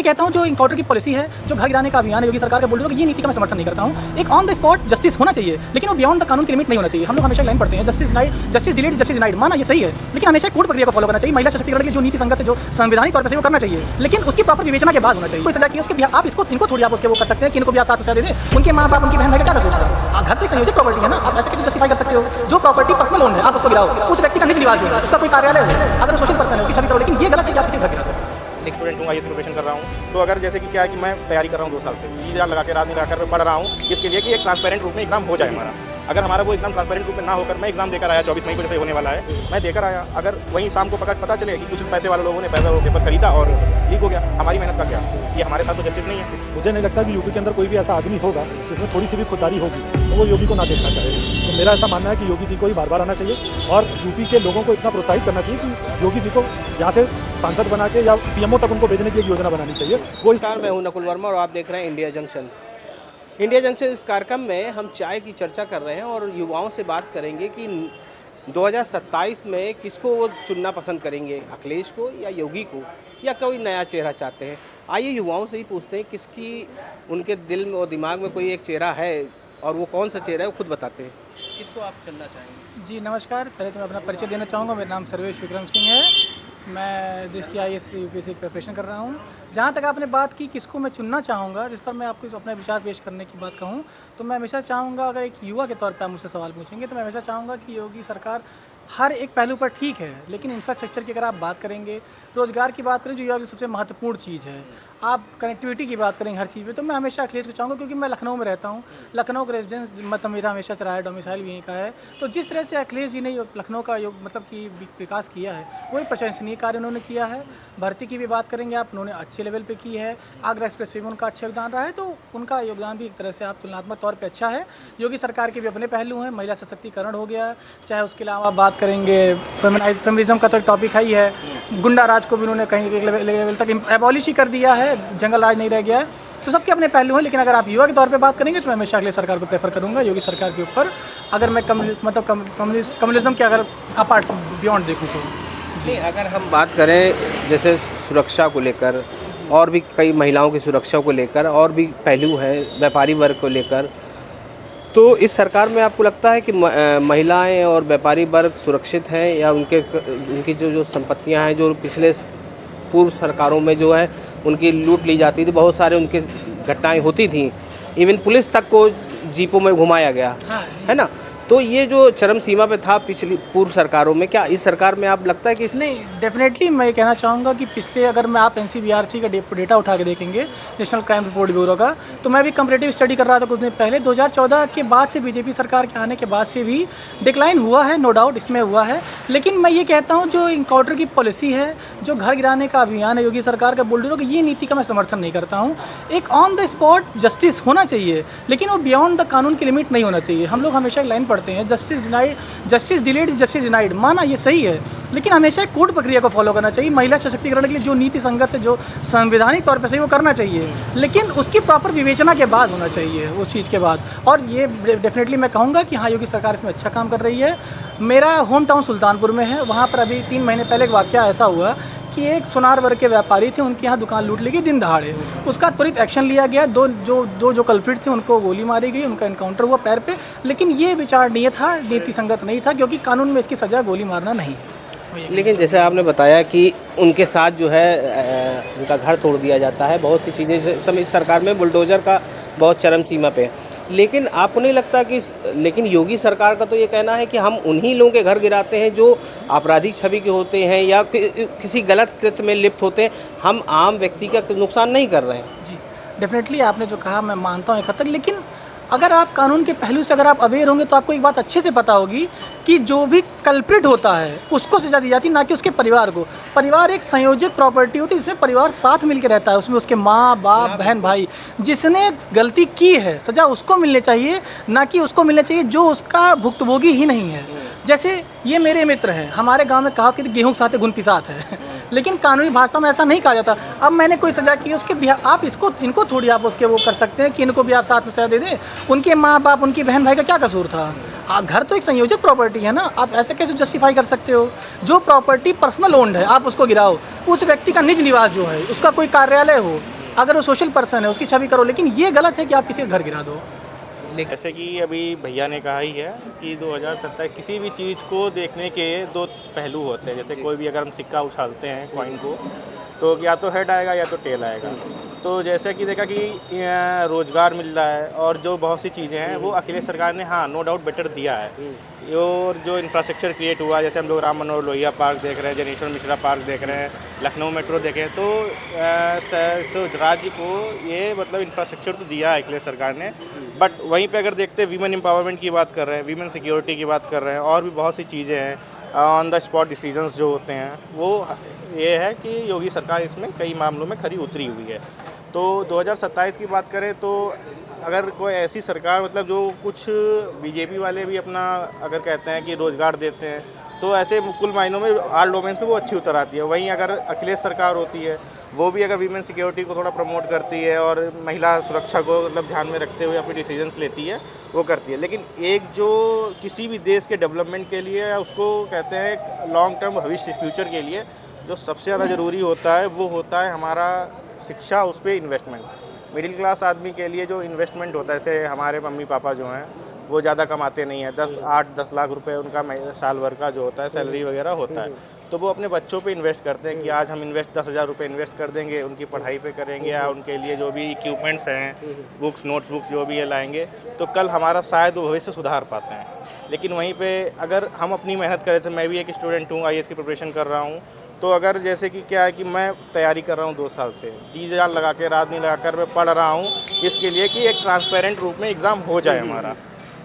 कहता हूँ जो इनकाउंटर की पॉलिसी है, जो घर गिराने का अभियान है योगी सरकार का, बोल रहे हो, ये नीति का मैं समर्थन नहीं करता हूँ। एक ऑन द स्पॉट जस्टिस होना चाहिए, लेकिन वो बियॉन्ड द कानून की लिमिट नहीं होना चाहिए। हम लोग हमेशा लाइन पढ़ते हैं, justice denied, justice delayed, justice denied, माना ये सही है, लेकिन हमेशा कोर्ट प्रक्रिया को फॉलो करना चाहिए। महिला सशक्तिकरण के लिए जो नीति संगत है, जो संवैधानिक तौर पर सही, वो करना चाहिए, लेकिन उसकी प्रॉपर विवेचना के बाद होना चाहिए। कोई सजा की उसके आप इसको इनको थोड़ी आप उसके वो कर सकते हैं कि इनको भी आप 7% दे दें, उनके माँ बाप उनकी बहन भाई का क्या कसूर है? घर तो एक संयोजित प्रॉपर्टी है ना, आप ऐसे कैसे जस्टिफाई कर सकते हो? जो प्रॉपर्टी पर्सनल लोन है आप उसको गिराओ, उस व्यक्ति का निजी निवास है, उसका कोई कार्यालय है, अगर वो सोशल पर्सन है उसकी छवि करो, लेकिन ये गलत है कि आप किसी घर गिरा दो। एक स्टूडेंट हूँ, आईएएस प्रिपरेशन कर रहा हूँ। तो अगर जैसे कि क्या है कि मैं तैयारी कर रहा हूँ 2 साल से, जी जान लगा के रात में लगाकर पढ़ रहा हूँ इसके लिए कि एक ट्रांसपेरेंट रूप में एग्जाम हो जाए हमारा। अगर हमारा वो एग्जाम ट्रांसपेरेंट रूप में ना होकर मैं एग्जाम देकर आया, 24 मई को जैसे होने वाला है, मैं देकर आया, अगर वहीं शाम को पता चले कि कुछ पैसे वाले लोगों ने पेपर खरीदा और लीक हो गया, हमारी मेहनत का क्या? ये हमारे साथ तो जस्टिस नहीं है। मुझे नहीं लगता कि यूपी के अंदर कोई भी ऐसा आदमी होगा जिसमें थोड़ी सी भी खुददारी होगी तो वो योगी को ना देखना चाहेगा। तो मेरा ऐसा मानना है कि योगी जी को ही बार बार आना चाहिए और यूपी के लोगों को इतना प्रोत्साहित करना चाहिए कि योगी जी को यहाँ से सांसद बना के या पीएमओ तक उनको भेजने की एक योजना बनानी चाहिए। वो इस मैं हूँ नकुल वर्मा और आप देख रहे हैं इंडिया जंक्शन। इंडिया जंक्शन इस कार्यक्रम में हम चाय की चर्चा कर रहे हैं और युवाओं से बात करेंगे कि 2027 में किसको वो चुनना पसंद करेंगे, अखिलेश को या योगी को, या कोई नया चेहरा चाहते हैं। आइए युवाओं से ही पूछते हैं किसकी उनके दिल में और दिमाग में कोई एक चेहरा है और वो कौन सा चेहरा है वो खुद बताते हैं। किसको आप चुनना चाहेंगे? जी नमस्कार, पहले तो मैं अपना परिचय देना चाहूँगा। मेरा नाम सर्वेश विक्रम सिंह है, मैं दृष्टि आईएएस यूपीएससी की प्रिपरेशन कर रहा हूँ। जहाँ तक आपने बात की किसको मैं चुनना चाहूँगा, जिस पर मैं आपको अपने विचार पेश करने की बात कहूँ, तो मैं हमेशा चाहूँगा, अगर एक युवा के तौर पर आप मुझसे सवाल पूछेंगे तो मैं हमेशा चाहूँगा कि योगी सरकार हर एक पहलू पर ठीक है, लेकिन इंफ्रास्ट्रक्चर की अगर आप बात करेंगे, रोज़गार की बात करें जो युवा की सबसे महत्वपूर्ण चीज़ है, आप कनेक्टिविटी की बात करेंगे हर चीज़ पे, तो मैं हमेशा अखिलेश को चाहूँगा, क्योंकि मैं लखनऊ में रहता हूँ, लखनऊ का रेजिडेंस मतलब मेरा हमेशा से रहा है, डोमिसाइल भी यहीं का है। तो जिस तरह से अखिलेश जी ने लखनऊ का मतलब कि विकास किया है, वही प्रशंसनीय कार्य उन्होंने किया है। भर्ती की भी बात करेंगे आप, उन्होंने अच्छे लेवल पे की है। आगरा एक्सप्रेस वे में उनका अच्छा योगदान रहा है, तो उनका योगदान भी एक तरह से आप तुलनात्मक तौर पे अच्छा है। योगी सरकार के भी अपने पहलू हैं, महिला सशक्तिकरण हो गया, चाहे उसके अलावा बात करेंगे फेमिनिज्म का तो एक टॉपिक है ही है। गुंडा राज को भी उन्होंने कहीं एक लेवल तक एबॉलिश ही कर दिया है, जंगल राज नहीं रह गया है। तो सबके अपने पहलू हैं, लेकिन अगर आप युवा के तौर पे बात करेंगे तो मैं हमेशा अगले सरकार को प्रेफर करूंगा योगी सरकार के ऊपर। अगर मैं कम्युनिज्म के अगर अपार्ट बियॉन्ड देखूँ तो जी, अगर हम बात करें जैसे सुरक्षा को लेकर और भी कई महिलाओं की सुरक्षा को लेकर और भी पहलू हैं, व्यापारी वर्ग को लेकर, तो इस सरकार में आपको लगता है कि महिलाएं और व्यापारी वर्ग सुरक्षित हैं या उनकी जो संपत्तियां हैं जो पिछले पूर्व सरकारों में जो है उनकी लूट ली जाती थी, बहुत सारे उनकी घटनाएं होती थी, इवन पुलिस तक को जीपों में घुमाया गया, है ना? तो ये जो चरम सीमा पे था पिछली पूर्व सरकारों में, क्या इस सरकार में आप लगता है कि नहीं? डेफिनेटली मैं ये कहना चाहूँगा कि पिछले, अगर मैं आप एनसीबीआरसी का डेटा उठा के देखेंगे, नेशनल क्राइम रिपोर्ट ब्यूरो का, तो मैं भी कंपैरेटिव स्टडी कर रहा था कुछ दिन पहले। 2014 के बाद से, बीजेपी सरकार के आने के बाद से भी डिक्लाइन हुआ है, नो डाउट इसमें हुआ है, लेकिन मैं ये कहता हूँ जो इनकाउंटर की पॉलिसी है, जो घर गिराने का अभियान है योगी सरकार का, बोल रहे हो कि ये नीति का मैं समर्थन नहीं करता हूँ। एक ऑन द स्पॉट जस्टिस होना चाहिए, लेकिन वो बियॉन्ड द कानून की लिमिट नहीं होना चाहिए। हम लोग हमेशा एक लाइन पढ़ते हैं, justice denied, justice delayed, justice denied, माना ये सही है, लेकिन हमेशा कोर्ट प्रक्रिया को फॉलो करना चाहिए। महिला सशक्तिकरण के लिए जो नीति संगत है, जो संवैधानिक तौर पर सही, वो करना चाहिए, लेकिन उसकी प्रॉपर विवेचना के बाद होना चाहिए, उस चीज़ के बाद। और ये डेफिनेटली मैं कहूँगा कि हाँ, योगी सरकार इसमें अच्छा काम कर रही है। मेरा होम टाउन सुल्तानपुर में है, वहाँ पर अभी 3 महीने पहले एक वाक़या ऐसा हुआ कि एक सुनार वर्ग के व्यापारी थे, उनके यहाँ दुकान लूट ली गई दिन दहाड़े। उसका त्वरित एक्शन लिया गया, दो कल्प्रिट थे उनको गोली मारी गई, उनका एनकाउंटर हुआ पैर पे, लेकिन ये विचारणीय था, नीति संगत नहीं था, क्योंकि कानून में इसकी सज़ा गोली मारना नहीं है। लेकिन जैसे आपने बताया कि उनके साथ जो है उनका घर तोड़ दिया जाता है, बहुत सी चीज़ें समय सरकार में बुलडोज़र का बहुत चरम सीमा पे है, लेकिन आपको नहीं लगता कि लेकिन योगी सरकार का तो ये कहना है कि हम उन्हीं लोगों के घर गिराते हैं जो आपराधिक छवि के होते हैं या किसी गलत कृत्य में लिप्त होते हैं, हम आम व्यक्ति का नुकसान नहीं कर रहे हैं। जी डेफिनेटली आपने जो कहा मैं मानता हूँ एक हद तक, लेकिन अगर आप कानून के पहलू से अगर आप अवेयर होंगे तो आपको एक बात अच्छे से पता होगी कि जो भी कल्प्रिट होता है उसको सजा दी जाती है, ना कि उसके परिवार को। परिवार एक संयोजित प्रॉपर्टी होती है, इसमें परिवार साथ मिलकर रहता है, उसमें उसके माँ बाप बहन भाई। जिसने गलती की है सज़ा उसको मिलनी चाहिए, ना कि उसको मिलना चाहिए जो उसका भुक्तभोगी ही नहीं है। जैसे ये मेरे मित्र हैं, हमारे गांव में कहावत कहते गेहूं के साथ घुन पिसात है, लेकिन कानूनी भाषा में ऐसा नहीं कहा जाता। अब मैंने कोई सज़ा की उसके आप इनको थोड़ी आप उसके वो कर सकते हैं कि इनको भी आप साथ में सज़ा दे दें। उनके माँ बाप उनकी बहन भाई का क्या कसूर था? घर तो एक संयोजित प्रॉपर्टी है ना, आप ऐसे कैसे जस्टिफाई कर सकते हो? जो प्रॉपर्टी पर्सनल ओन्ड है आप उसको गिराओ, उस व्यक्ति का निज निवास जो है, उसका कोई कार्यालय हो, अगर वो सोशल पर्सन है उसकी छवि करो, लेकिन ये गलत है कि आप किसी का घर गिरा दो। जैसे कि अभी भैया ने कहा ही है कि 2027 किसी भी चीज़ को देखने के दो पहलू होते हैं। जैसे कोई भी अगर हम सिक्का उछालते हैं कॉइन को, तो या तो हेड आएगा या तो टेल आएगा। तो जैसे कि देखा कि रोज़गार मिल रहा है और जो बहुत सी चीज़ें हैं वो अखिलेश सरकार ने हाँ नो डाउट बेटर दिया है। और जो इंफ्रास्ट्रक्चर क्रिएट हुआ, जैसे हम लोग राम मनोहर लोहिया पार्क देख रहे हैं, जनेश्वर मिश्रा पार्क देख रहे हैं, लखनऊ मेट्रो देखें, तो राज्य को ये मतलब इंफ्रास्ट्रक्चर तो दिया है अखिलेश सरकार ने। बट वहीं पे अगर देखते हैं वीमेन एम्पावरमेंट की बात कर रहे हैं, वीमेन सिक्योरिटी की बात कर रहे हैं, और भी बहुत सी चीज़ें हैं, ऑन द स्पॉट डिसीजंस जो होते हैं, वो ये है कि योगी सरकार इसमें कई मामलों में खरी उतरी हुई है। तो 2027 की बात करें तो अगर कोई ऐसी सरकार मतलब जो कुछ बीजेपी वाले भी अपना अगर कहते हैं कि रोज़गार देते हैं, तो ऐसे कुल मायनों में आल डोमेन्स पे वो अच्छी उतर आती है। वहीं अगर अखिलेश सरकार होती है, वो भी अगर वीमेन सिक्योरिटी को थोड़ा प्रमोट करती है और महिला सुरक्षा को मतलब ध्यान में रखते हुए अपने डिसीजंस लेती है, वो करती है। लेकिन एक जो किसी भी देश के डेवलपमेंट के लिए, उसको कहते हैं लॉन्ग टर्म भविष्य फ्यूचर के लिए जो सबसे ज़्यादा ज़रूरी होता है वो होता है हमारा शिक्षा, उस पर इन्वेस्टमेंट। मिडिल क्लास आदमी के लिए जो इन्वेस्टमेंट होता है, जैसे हमारे मम्मी पापा जो हैं वो ज़्यादा कमाते नहीं हैं, 8-10 लाख रुपए उनका साल भर का जो होता है सैलरी वगैरह होता है, तो वो अपने बच्चों पे इन्वेस्ट करते हैं कि आज हम 10,000 रुपये इन्वेस्ट कर देंगे, उनकी पढ़ाई पे करेंगे या उनके लिए जो भी इक्विपमेंट्स हैं, बुक्स नोट्स जो भी ये लाएंगे, तो कल हमारा शायद वो भविष्य सुधार पाते हैं। लेकिन वहीं पे अगर हम अपनी मेहनत करें, तो मैं भी एक स्टूडेंट हूँ, IAS की प्रिपरेशन कर रहा हूँ, तो अगर जैसे कि क्या है कि मैं तैयारी कर रहा हूँ 2 साल से, जी जान लगा के रात नहीं लगा कर मैं पढ़ रहा हूँ इसके लिए कि एक ट्रांसपेरेंट रूप में एग्ज़ाम हो जाए हमारा।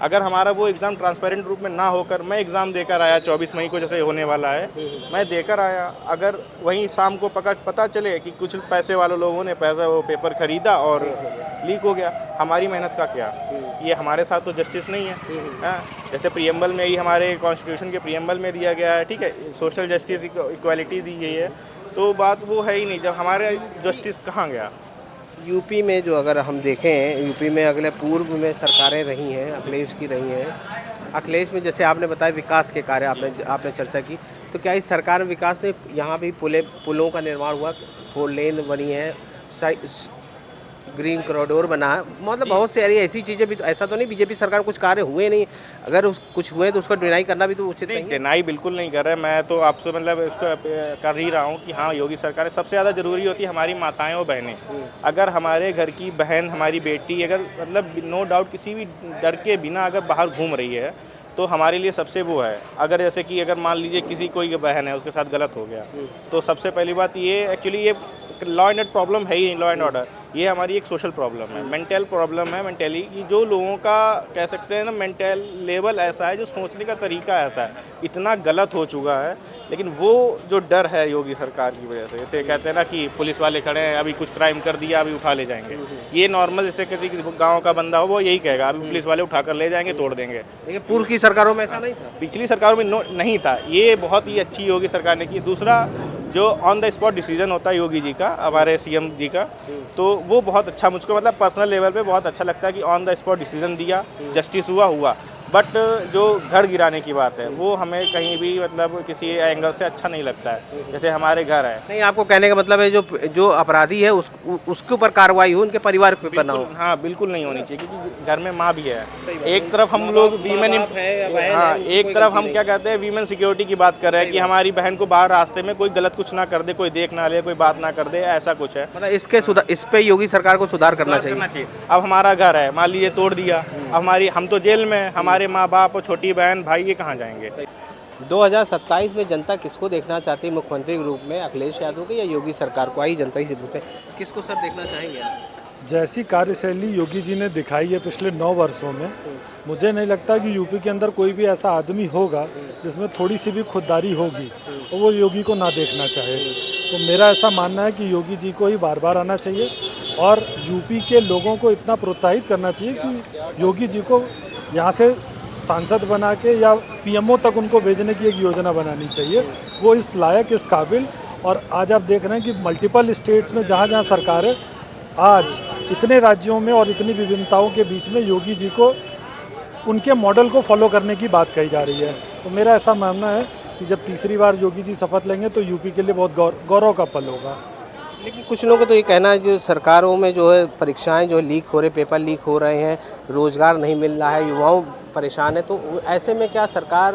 अगर हमारा वो एग्ज़ाम ट्रांसपेरेंट रूप में ना होकर मैं एग्ज़ाम देकर आया 24 मई को जैसे होने वाला है, मैं देकर आया, अगर वहीं शाम को पता चले कि कुछ पैसे वाले लोगों ने वो पेपर ख़रीदा और लीक हो गया, हमारी मेहनत का क्या? ये हमारे साथ तो जस्टिस नहीं है। जैसे प्रीएम्बल में ही हमारे कॉन्स्टिट्यूशन के प्रीएम्बल में दिया गया है, ठीक है, सोशल जस्टिस इक्वालिटी दी गई है, तो बात वो है ही नहीं। जब हमारे जस्टिस कहाँ गया? यूपी में जो अगर हम देखें, यूपी में अगले पूर्व में सरकारें रही हैं, अखिलेश की रही हैं। अखिलेश में जैसे आपने बताया विकास के कार्य आपने चर्चा की, तो क्या इस सरकार में विकास ने यहाँ भी पुलों का निर्माण हुआ, 4 लेन बनी है, ग्रीन कॉरिडोर बना है, मतलब बहुत सारी ऐसी चीज़ें भी, तो ऐसा तो नहीं बीजेपी सरकार कुछ कार्य हुए नहीं, अगर कुछ हुए तो उसको डिनाई करना भी तो उचित नहीं। डिनाई बिल्कुल नहीं कर रहे, मैं तो आपसे मतलब इसको कर ही रहा हूँ कि हाँ योगी सरकार सबसे ज़्यादा ज़रूरी होती है हमारी माताएं और बहनें। अगर हमारे घर की बहन, हमारी बेटी अगर मतलब नो डाउट किसी भी डर के बिना अगर बाहर घूम रही है, तो हमारे लिए सबसे वो है। अगर जैसे कि अगर मान लीजिए किसी कोई बहन है उसके साथ गलत हो गया, तो सबसे पहली बात ये एक्चुअली ये लॉ एंड ऑर्डर प्रॉब्लम है ही नहीं, लॉ एंड ऑर्डर ये हमारी एक सोशल प्रॉब्लम है, मेंटल प्रॉब्लम है। मेंटली कि जो लोगों का कह सकते हैं ना मेंटल लेवल ऐसा है, जो सोचने का तरीका ऐसा है, इतना गलत हो चुका है। लेकिन वो जो डर है योगी सरकार की वजह से, जैसे कहते हैं ना कि पुलिस वाले खड़े हैं, अभी कुछ क्राइम कर दिया अभी उठा ले जाएंगे, ये नॉर्मल जैसे किसी गाँव का बंदा हो वो यही कहेगा अभी पुलिस वाले उठा कर ले जाएंगे, तोड़ देंगे। लेकिन पूर्व की सरकारों में ऐसा नहीं था, पिछली सरकारों में नहीं था, ये बहुत ही अच्छी योगी सरकार ने की। दूसरा जो ऑन द स्पॉट डिसीजन होता है योगी जी का, हमारे सीएम जी का, तो वो बहुत अच्छा मुझको मतलब पर्सनल लेवल पे बहुत अच्छा लगता है कि ऑन द स्पॉट डिसीजन दिया, जस्टिस हुआ। बट जो घर गिराने की बात है वो हमें कहीं भी मतलब किसी एंगल से अच्छा नहीं लगता है। जैसे हमारे घर है, नहीं आपको कहने का मतलब है जो अपराधी है उसके ऊपर कार्रवाई हो, उनके परिवार के ऊपर ना हो। हाँ बिल्कुल नहीं होनी चाहिए, क्योंकि घर में माँ भी है। एक तरफ हम लोग वीमेन, हाँ एक तरफ हम क्या कहते हैं वीमेन सिक्योरिटी की बात कर रहे हैं कि हमारी बहन को बाहर रास्ते में कोई गलत कुछ ना कर दे, कोई देख ना ले, कोई बात ना कर दे, ऐसा कुछ है। मतलब इस पे योगी सरकार को सुधार करना चाहिए। अब हमारा घर है, मान लीजिए तोड़ दिया, हम तो जेल में, हमारे माँ बाप और छोटी बहन भाई ये कहाँ जाएंगे? 2027 में जनता किसको देखना चाहती है मुख्यमंत्री के रूप में, अखिलेश यादव को या योगी सरकार को? आई जनता ही से पूछते हैं, किसको सर देखना चाहेंगे आप? जैसी कार्यशैली योगी जी ने दिखाई है पिछले 9 वर्षों में, मुझे नहीं लगता कि यूपी के अंदर कोई भी ऐसा आदमी होगा जिसमें थोड़ी सी भी खुददारी होगी तो वो योगी को ना देखना चाहे। तो मेरा ऐसा मानना है कि योगी जी को ही बार बार आना चाहिए और यूपी के लोगों को इतना प्रोत्साहित करना चाहिए कि योगी जी को यहाँ से सांसद बना के या पीएमओ तक उनको भेजने की एक योजना बनानी चाहिए। वो इस लायक, इस काबिल, और आज आप देख रहे हैं कि मल्टीपल स्टेट्स में जहाँ जहाँ सरकार है, आज इतने राज्यों में और इतनी विभिन्नताओं के बीच में योगी जी को उनके मॉडल को फॉलो करने की बात कही जा रही है। तो मेरा ऐसा मानना है कि जब तीसरी बार योगी जी शपथ लेंगे तो यूपी के लिए बहुत गौरव का पल होगा। लेकिन कुछ लोगों का तो ये कहना है जो सरकारों में जो है परीक्षाएं जो लीक हो रहे, पेपर लीक हो रहे हैं, रोज़गार नहीं मिल रहा है, युवाओं परेशान है, तो ऐसे में क्या सरकार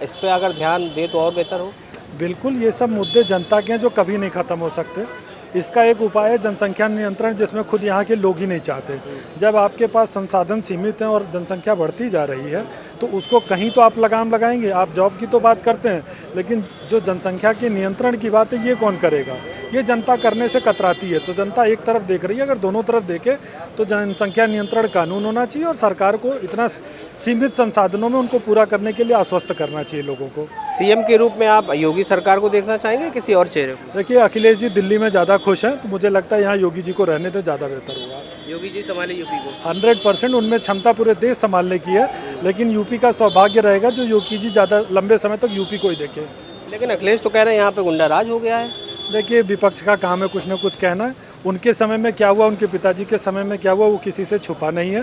इस पे अगर ध्यान दे तो और बेहतर हो। बिल्कुल, ये सब मुद्दे जनता के हैं जो कभी नहीं ख़त्म हो सकते। इसका एक उपाय है जनसंख्या नियंत्रण, जिसमें खुद यहाँ के लोग ही नहीं चाहते। जब आपके पास संसाधन सीमित हैं और जनसंख्या बढ़ती जा रही है तो उसको कहीं तो आप लगाम लगाएंगे। आप जॉब की तो बात करते हैं, लेकिन जो जनसंख्या के नियंत्रण की बात है ये कौन करेगा? ये जनता करने से कतराती है। तो जनता एक तरफ देख रही है, अगर दोनों तरफ देखे तो जनसंख्या नियंत्रण कानून होना चाहिए और सरकार को इतना सीमित संसाधनों में उनको पूरा करने के लिए आश्वस्त करना चाहिए लोगों को। सीएम के रूप में आप योगी सरकार को देखना चाहेंगे किसी और चेहरे को? देखिए, अखिलेश जी दिल्ली में ज़्यादा खुश हैं, तो मुझे लगता है यहाँ योगी जी को रहने तो ज़्यादा बेहतर होगा। योगी जी संभाले यूपी को? 100% उनमें क्षमता पूरे देश संभालने की है, लेकिन यूपी का सौभाग्य रहेगा जो योगी जी ज़्यादा लंबे समय तक यूपी को ही देखे। लेकिन अखिलेश तो कह रहे हैं यहाँ पे गुंडा राज हो गया है। देखिए, विपक्ष का काम है कुछ ना कुछ कहना। उनके समय में क्या हुआ, उनके पिताजी के समय में क्या हुआ, वो किसी से छुपा नहीं है।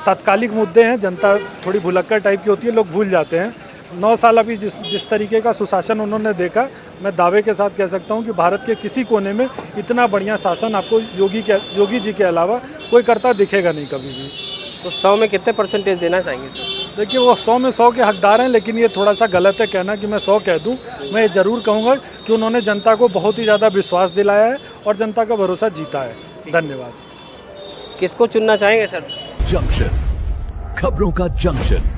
तात्कालिक मुद्दे हैं, जनता थोड़ी भुलक्कड़ टाइप की होती है, लोग भूल जाते हैं। 9 साल अभी जिस तरीके का सुशासन उन्होंने देखा, मैं दावे के साथ कह सकता हूं कि भारत के किसी कोने में इतना बढ़िया शासन आपको योगी जी के अलावा कोई करता दिखेगा नहीं कभी भी। तो 100 में कितने परसेंटेज देना चाहेंगे सर? देखिए, वो 100 में 100 के हकदार हैं, लेकिन ये थोड़ा सा गलत है कहना कि मैं 100 कह दूं। मैं ये ज़रूर कहूँगा कि उन्होंने जनता को बहुत ही ज़्यादा विश्वास दिलाया है और जनता का भरोसा जीता है। धन्यवाद। किसको चुनना चाहेंगे सर? जंक्शन, खबरों का जंक्शन।